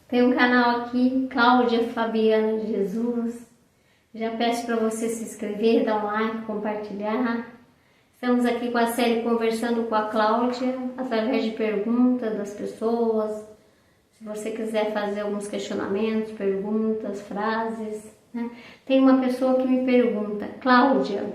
Tem um canal aqui, Cláudia Fabiana de Jesus. Já peço para você se inscrever, dar um like, compartilhar. Estamos aqui com a série Conversando com a Cláudia, através de perguntas das pessoas. Se você quiser fazer alguns questionamentos, perguntas, frases, né? Tem uma pessoa que me pergunta: Cláudia,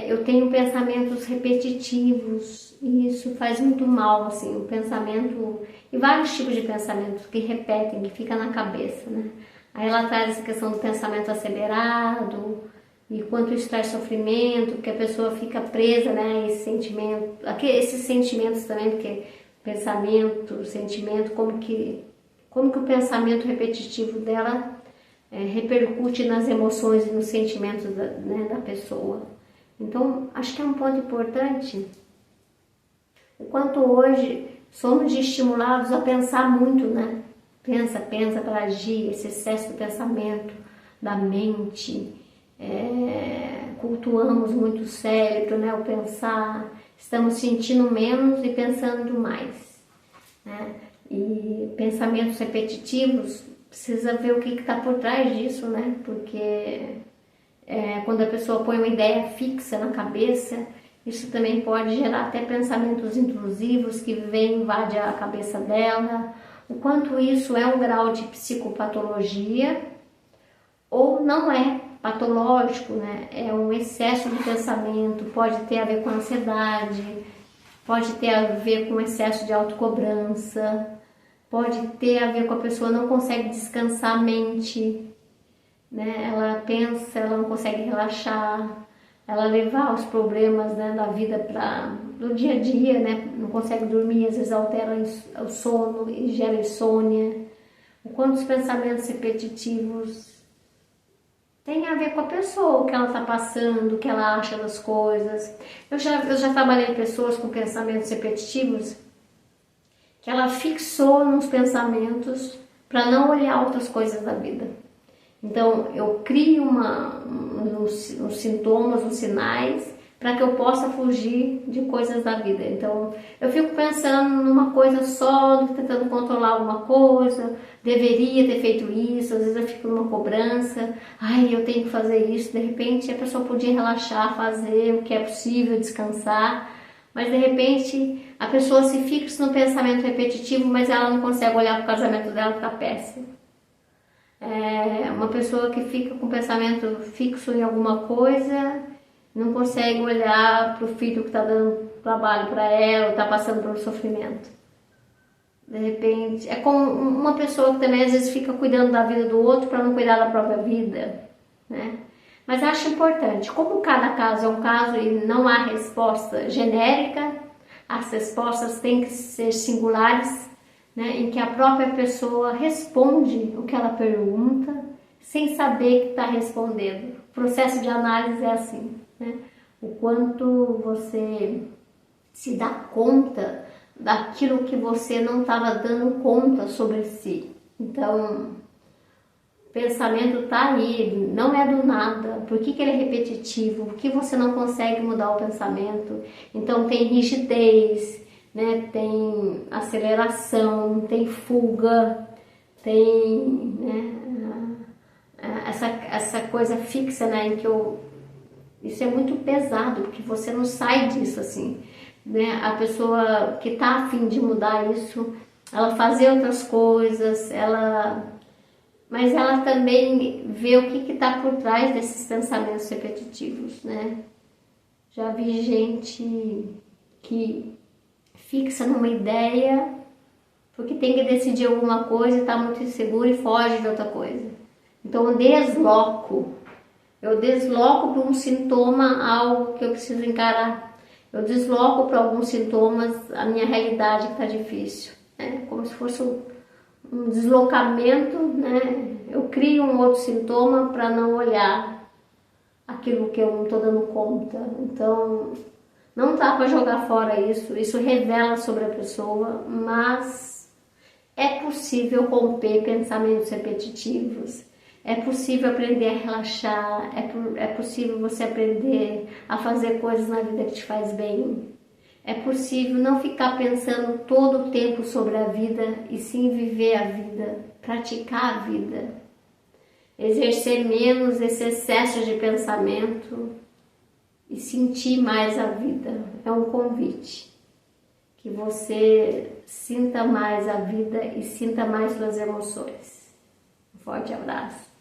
eu tenho pensamentos repetitivos e isso faz muito mal, assim, o pensamento, e vários tipos de pensamentos que repetem, que fica na cabeça, né? Aí ela traz essa questão do pensamento acelerado, e quanto isso traz sofrimento, que a pessoa fica presa, né, a esse sentimento, esses sentimentos também, porque pensamento, sentimento, como que o pensamento repetitivo dela repercute nas emoções e nos sentimentos da pessoa. Então, acho que é um ponto importante o quanto hoje somos estimulados a pensar muito, né? Pensa para agir, esse excesso do pensamento, da mente. Cultuamos muito o cérebro, né? O pensar, estamos sentindo menos e pensando mais, né? E pensamentos repetitivos, precisa ver o que está por trás disso, né? Porque quando a pessoa põe uma ideia fixa na cabeça, isso também pode gerar até pensamentos intrusivos que vêm, invade a cabeça dela. O quanto isso é um grau de psicopatologia ou não é patológico, né? É um excesso de pensamento, pode ter a ver com ansiedade, pode ter a ver com excesso de autocobrança, pode ter a ver com a pessoa não consegue descansar a mente, né? Ela pensa, ela não consegue relaxar, ela levar os problemas, né, da vida do dia a dia, né? Não consegue dormir, às vezes altera o sono e gera insônia. O quanto os pensamentos repetitivos tem a ver com a pessoa, o que ela está passando, o que ela acha das coisas. Eu já trabalhei com pessoas com pensamentos repetitivos que ela fixou nos pensamentos para não olhar outras coisas da vida. Então, eu crio uns sintomas, uns sinais, para que eu possa fugir de coisas da vida. Então, eu fico pensando numa coisa só, tentando controlar alguma coisa, deveria ter feito isso, às vezes eu fico numa cobrança, ai, eu tenho que fazer isso, de repente a pessoa podia relaxar, fazer o que é possível, descansar, mas de repente a pessoa se fixa no pensamento repetitivo, mas ela não consegue olhar para o casamento dela, que está péssimo. Uma pessoa que fica com o pensamento fixo em alguma coisa, não consegue olhar para o filho que está dando trabalho para ela, ou está passando por um sofrimento. De repente, é como uma pessoa que também às vezes fica cuidando da vida do outro para não cuidar da própria vida, né? Mas acho importante, como cada caso é um caso e não há resposta genérica, as respostas têm que ser singulares, né, em que a própria pessoa responde o que ela pergunta sem saber que está respondendo. O processo de análise é assim, né? O quanto você se dá conta daquilo que você não estava dando conta sobre si. Então, o pensamento está aí, não é do nada. Por que ele é repetitivo? Por que você não consegue mudar o pensamento? Então, tem rigidez, né? Tem aceleração, tem fuga, tem, né, essa coisa fixa, né, em que isso é muito pesado, porque você não sai disso assim, né? A pessoa que está a fim de mudar isso, ela fazer outras coisas, mas ela também vê o que está por trás desses pensamentos repetitivos, né? Já vi gente que fixa numa ideia porque tem que decidir alguma coisa e está muito inseguro e foge de outra coisa. Então eu desloco para um sintoma algo que eu preciso encarar. Eu desloco para alguns sintomas a minha realidade que está difícil, né? Como se fosse um deslocamento, né? Eu crio um outro sintoma para não olhar aquilo que eu não estou dando conta. Então, não dá para jogar fora isso revela sobre a pessoa, mas é possível romper pensamentos repetitivos, é possível aprender a relaxar, é possível você aprender a fazer coisas na vida que te faz bem, É possível não ficar pensando todo o tempo sobre a vida e sim viver a vida, praticar a vida, exercer menos esse excesso de pensamento e sentir mais a vida. É um convite. Que você sinta mais a vida e sinta mais suas emoções. Um forte abraço.